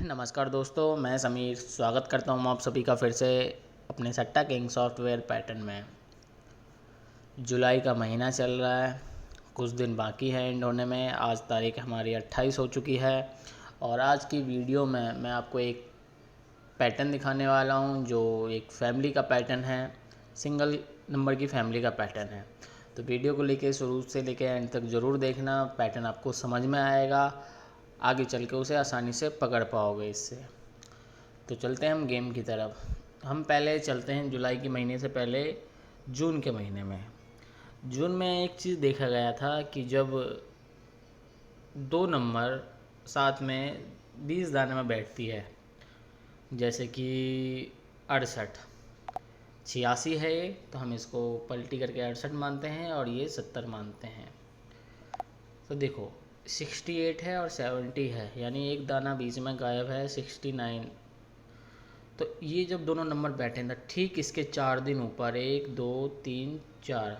नमस्कार दोस्तों, मैं समीर स्वागत करता हूं आप सभी का फिर से अपने सट्टा किंग सॉफ्टवेयर पैटर्न में। जुलाई का महीना चल रहा है, कुछ दिन बाकी है एंड होने में। आज तारीख हमारी 28 हो चुकी है और आज की वीडियो में मैं आपको एक पैटर्न दिखाने वाला हूं जो एक फैमिली का पैटर्न है, सिंगल नंबर की फैमिली का पैटर्न है। तो वीडियो को लेके शुरू से लेके एंड तक ज़रूर देखना, पैटर्न आपको समझ में आएगा, आगे चल के उसे आसानी से पकड़ पाओगे इससे। तो चलते हैं हम गेम की तरफ। हम पहले चलते हैं जुलाई के महीने से पहले जून के महीने में। जून में एक चीज़ देखा गया था कि जब दो नंबर साथ में 20 दाने में बैठती है, जैसे कि 68, 86 है ये, तो हम इसको पलटी करके 68 मानते हैं और ये 70 मानते हैं। तो देखो 68 है और 70 है, यानी एक दाना बीच में गायब है, 69। तो ये जब दोनों नंबर बैठे हैं ठीक इसके 4 दिन ऊपर, 1 2 3 4,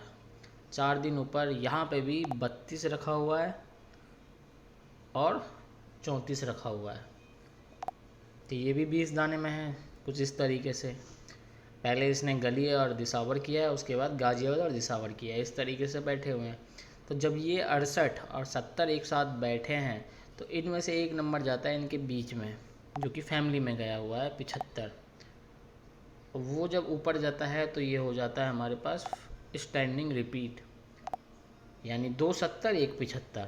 4 दिन ऊपर यहाँ पे भी 32 रखा हुआ है और 34 रखा हुआ है। तो ये भी 20 दाने में है कुछ इस तरीके से। पहले इसने गली और दिसावर किया है, उसके बाद गाजियाबाद और दिसावर किया है, इस तरीके से बैठे हुए हैं। तो जब ये 68 और 70 एक साथ बैठे हैं तो इनमें से एक नंबर जाता है इनके बीच में, जो कि फैमिली में गया हुआ है 75। वो जब ऊपर जाता है तो ये हो जाता है हमारे पास स्टैंडिंग रिपीट, यानी 2 70 1 75।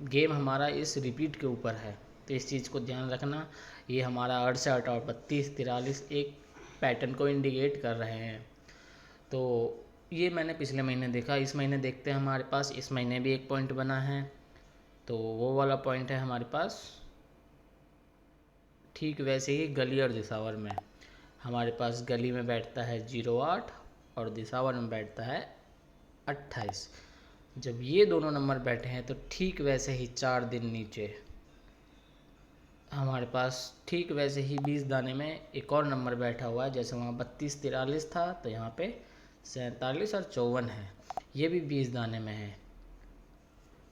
गेम हमारा इस रिपीट के ऊपर है, तो इस चीज़ को ध्यान रखना। ये हमारा 68 और 32 43 एक पैटर्न को इंडिकेट कर रहे हैं। तो ये मैंने पिछले महीने देखा, इस महीने देखते हैं हमारे पास इस महीने भी एक पॉइंट बना है। तो वो वाला पॉइंट है हमारे पास ठीक वैसे ही गली और दिसावर में। हमारे पास गली में बैठता है 08 और दिसावर में बैठता है 28। जब ये दोनों नंबर बैठे हैं तो ठीक वैसे ही 4 दिन नीचे हमारे पास ठीक वैसे ही 20 दाने में एक और नंबर बैठा हुआ है। जैसे वहाँ 32 43 था तो यहाँ पे 47 और 54 है, ये भी 20 दाने में है,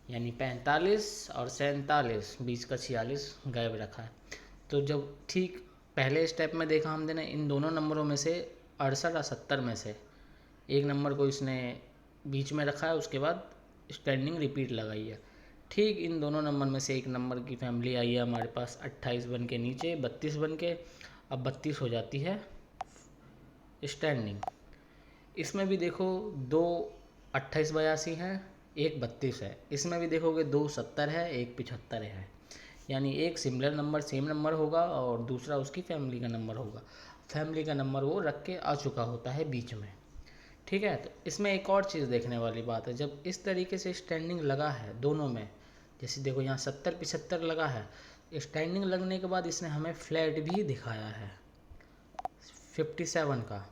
यानी 45 और 47, 20 का 46 गायब रखा है। तो जब ठीक पहले स्टेप में देखा हमने ना, इन दोनों नंबरों में से 68 और 70 में से एक नंबर को इसने बीच में रखा है, उसके बाद स्टैंडिंग रिपीट लगाई है। ठीक इन दोनों नंबर में से एक नंबर की फैमिली आई है हमारे पास 28 बन के नीचे 32 बन के, अब 32 हो जाती है स्टैंडिंग। इसमें भी देखो दो 28 82 है, एक 32 है। इसमें भी देखोगे 2 70 है, एक 75 है, यानी एक सिमिलर नंबर सेम नंबर होगा और दूसरा उसकी फैमिली का नंबर होगा। फैमिली का नंबर वो रख के आ चुका होता है बीच में, ठीक है। तो इसमें एक और चीज़ देखने वाली बात है, जब इस तरीके से स्टैंडिंग लगा है दोनों में, जैसे देखो यहाँ 70 75 लगा है, स्टैंडिंग लगने के बाद इसने हमें फ्लैट भी दिखाया है 57 का।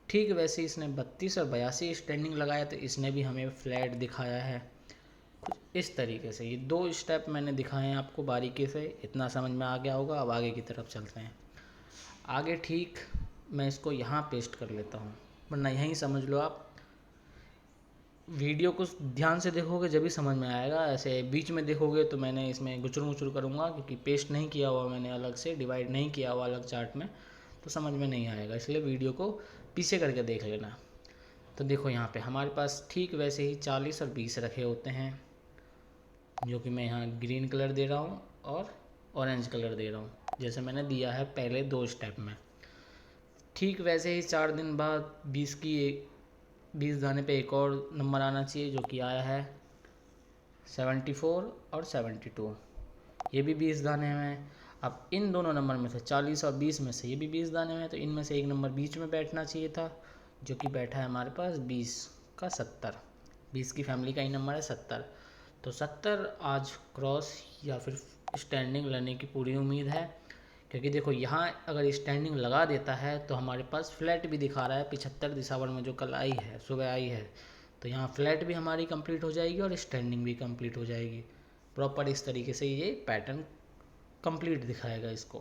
ठीक वैसे इसने 32 और 82 स्टैंडिंग लगाया तो इसने भी हमें फ्लैट दिखाया है कुछ इस तरीके से। ये दो स्टेप मैंने दिखाए हैं आपको बारीकी से, इतना समझ में आ गया होगा। अब आगे की तरफ चलते हैं। आगे ठीक मैं इसको यहाँ पेस्ट कर लेता हूँ, वरना यहीं समझ लो आप। वीडियो को ध्यान से देखोगे जब भी समझ में आएगा, ऐसे बीच में देखोगे तो मैंने इसमें गुचर गुचर करूँगा, क्योंकि पेस्ट नहीं किया हुआ मैंने, अलग से डिवाइड नहीं किया हुआ अलग चार्ट में, तो समझ में नहीं आएगा। इसलिए वीडियो को पीछे करके देख लेना। तो देखो यहाँ पे हमारे पास ठीक वैसे ही 40 और 20 रखे होते हैं, जो कि मैं यहाँ ग्रीन कलर दे रहा हूँ और ऑरेंज कलर दे रहा हूँ, जैसे मैंने दिया है पहले 2 स्टेप में। ठीक वैसे ही 4 दिन बाद 20 दाने पे एक और नंबर आना चाहिए, जो कि आया है 74 और 72, ये भी 20 दाने में है। अब इन दोनों नंबर में से 40 और 20 में से ये भी 20 दाने में है, तो इनमें से एक नंबर बीच में बैठना चाहिए था, जो कि बैठा है हमारे पास 20 का 70। 20 की फैमिली का ही नंबर है 70। तो 70 आज क्रॉस या फिर स्टैंडिंग लेने की पूरी उम्मीद है, क्योंकि देखो यहाँ अगर स्टैंडिंग लगा देता है तो हमारे पास फ्लैट भी दिखा रहा है 75 दिसंबर में जो कल आई है, सुबह आई है। तो यहाँ फ्लैट भी हमारी कंप्लीट हो जाएगी और स्टैंडिंग भी कंप्लीट हो जाएगी प्रॉपर। इस तरीके से ये पैटर्न कंप्लीट दिखाएगा इसको।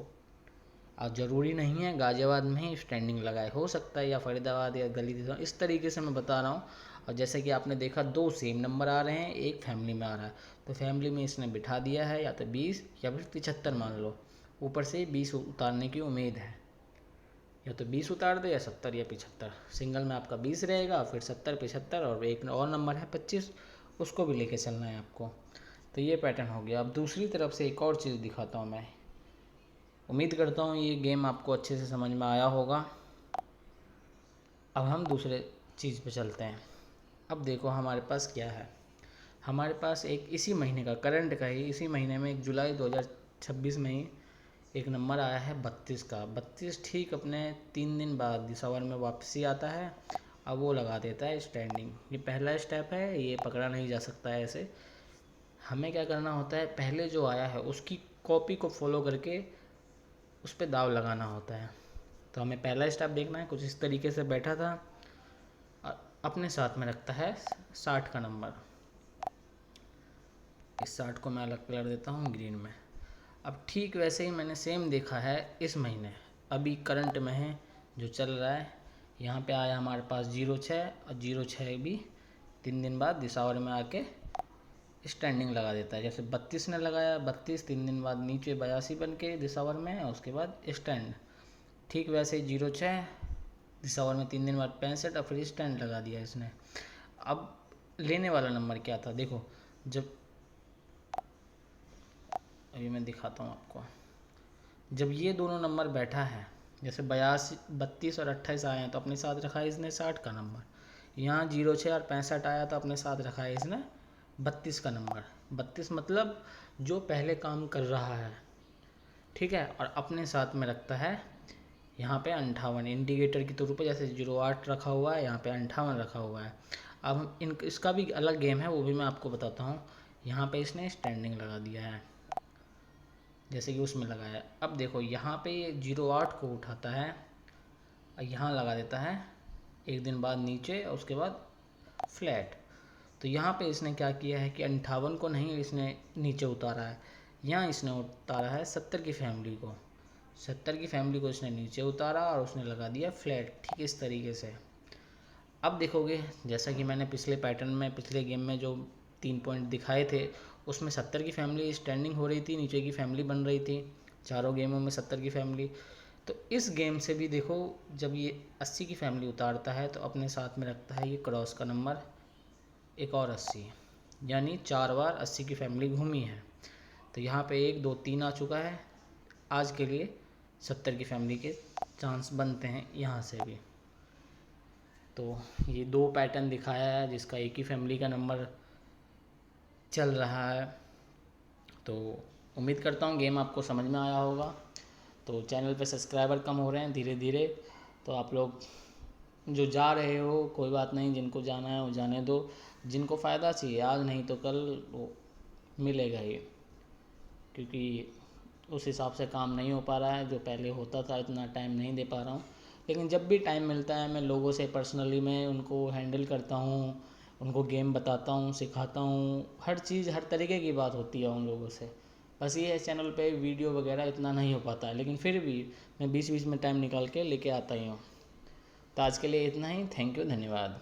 अब ज़रूरी नहीं है गाजियाबाद में ही स्टैंडिंग लगाए, हो सकता है या फरीदाबाद या गली, इस तरीके से मैं बता रहा हूँ। और जैसे कि आपने देखा 2 सेम नंबर आ रहे हैं, एक फैमिली में आ रहा है, तो फैमिली में इसने बिठा दिया है या तो 20 या फिर 75 मान लो, ऊपर से 20 उतारने की उम्मीद है, या तो 20 उतार दे या 70 या 75। सिंगल में आपका 20 रहेगा, फिर 70 75 और एक और नंबर है 25, उसको भी लेके चलना है आपको। तो ये पैटर्न हो गया। अब दूसरी तरफ से एक और चीज़ दिखाता हूँ मैं। उम्मीद करता हूँ ये गेम आपको अच्छे से समझ में आया होगा। अब हम दूसरे चीज़ पे चलते हैं। अब देखो हमारे पास क्या है। हमारे पास एक इसी महीने का, करंट का ही, इसी महीने में 1 जुलाई 2026 में ही एक नंबर आया है 32 का। 32 ठीक अपने 3 दिन बाद दिसंबर में वापसी आता है। अब वो लगा देता है स्टैंडिंग। ये पहला स्टेप है, ये पकड़ा नहीं जा सकता है ऐसे। हमें क्या करना होता है, पहले जो आया है उसकी कॉपी को फॉलो करके उस पर दाव लगाना होता है। तो हमें पहला स्टेप देखना है, कुछ इस तरीके से बैठा था और अपने साथ में रखता है 60 का नंबर। इस 60 को मैं अलग कलर देता हूँ ग्रीन में। अब ठीक वैसे ही मैंने सेम देखा है इस महीने, अभी करंट में है जो चल रहा है। यहाँ पे आया हमारे पास 06 और 06 भी 3 दिन बाद दिसंबर में आके स्टैंडिंग लगा देता है। जैसे 32 ने लगाया, 32 3 दिन बाद नीचे 82 बन के दिसंबर में, और उसके बाद स्टैंड। ठीक वैसे ही 06 दिसंबर में 3 दिन बाद 65 और फिर स्टैंड लगा दिया इसने। अब लेने वाला नंबर क्या था, देखो जब, अभी मैं दिखाता हूँ आपको। जब ये दोनों नंबर बैठा है, जैसे 82 32 और 28 आए हैं तो अपने साथ रखा है इसने 60 का नंबर। यहाँ 06 और 65 आया तो अपने साथ रखा है इसने 32 का नंबर। 32 मतलब जो पहले काम कर रहा है, ठीक है। और अपने साथ में रखता है यहाँ पे 58 इंडिकेटर की तौर पे, जैसे 08 रखा हुआ है, यहाँ पे 58 रखा हुआ है। अब हम इसका भी अलग गेम है, वो भी मैं आपको बताता हूँ। यहाँ पे इसने स्टैंडिंग लगा दिया है जैसे कि उसमें लगाया। अब देखो यहाँ पे ये 08 को उठाता है और यहाँ लगा देता है एक दिन बाद नीचे, और उसके बाद फ्लैट। तो यहाँ पे इसने क्या किया है कि 58 को नहीं इसने नीचे उतारा है, यहाँ इसने उतारा है 70 की फैमिली को। 70 की फैमिली को इसने नीचे उतारा और उसने लगा दिया फ्लैट, ठीक इस तरीके से। अब देखोगे जैसा कि मैंने पिछले पैटर्न में, पिछले गेम में जो 3 पॉइंट दिखाए थे, उसमें 70 की फैमिली स्टैंडिंग हो रही थी, नीचे की फैमिली बन रही थी। चारों गेमों में 70 की फैमिली। तो इस गेम से भी देखो, जब ये 80 की फैमिली उतारता है तो अपने साथ में रखता है ये क्रॉस का नंबर एक और 80, यानी 4 बार 80 की फैमिली घूमी है। तो यहाँ पे 1 2 3 आ चुका है। आज के लिए 70 की फैमिली के चांस बनते हैं यहाँ से भी। तो ये 2 पैटर्न दिखाया है जिसका एक ही फैमिली का नंबर चल रहा है। तो उम्मीद करता हूँ गेम आपको समझ में आया होगा। तो चैनल पे सब्सक्राइबर कम हो रहे हैं धीरे धीरे, तो आप लोग जो जा रहे हो कोई बात नहीं, जिनको जाना है वो जाने दो। जिनको फ़ायदा चाहिए आज नहीं तो कल वो मिलेगा ही, क्योंकि उस हिसाब से काम नहीं हो पा रहा है जो पहले होता था, इतना टाइम नहीं दे पा रहा हूँ। लेकिन जब भी टाइम मिलता है मैं लोगों से पर्सनली मैं उनको हैंडल करता हूँ, उनको गेम बताता हूँ, सिखाता हूँ, हर चीज़ हर तरीके की बात होती है उन लोगों से। बस ये है चैनल पे वीडियो वगैरह इतना नहीं हो पाता है, लेकिन फिर भी मैं बीच बीच में टाइम निकाल के लेके आता ही हूँ। तो आज के लिए इतना ही। थैंक यू, धन्यवाद।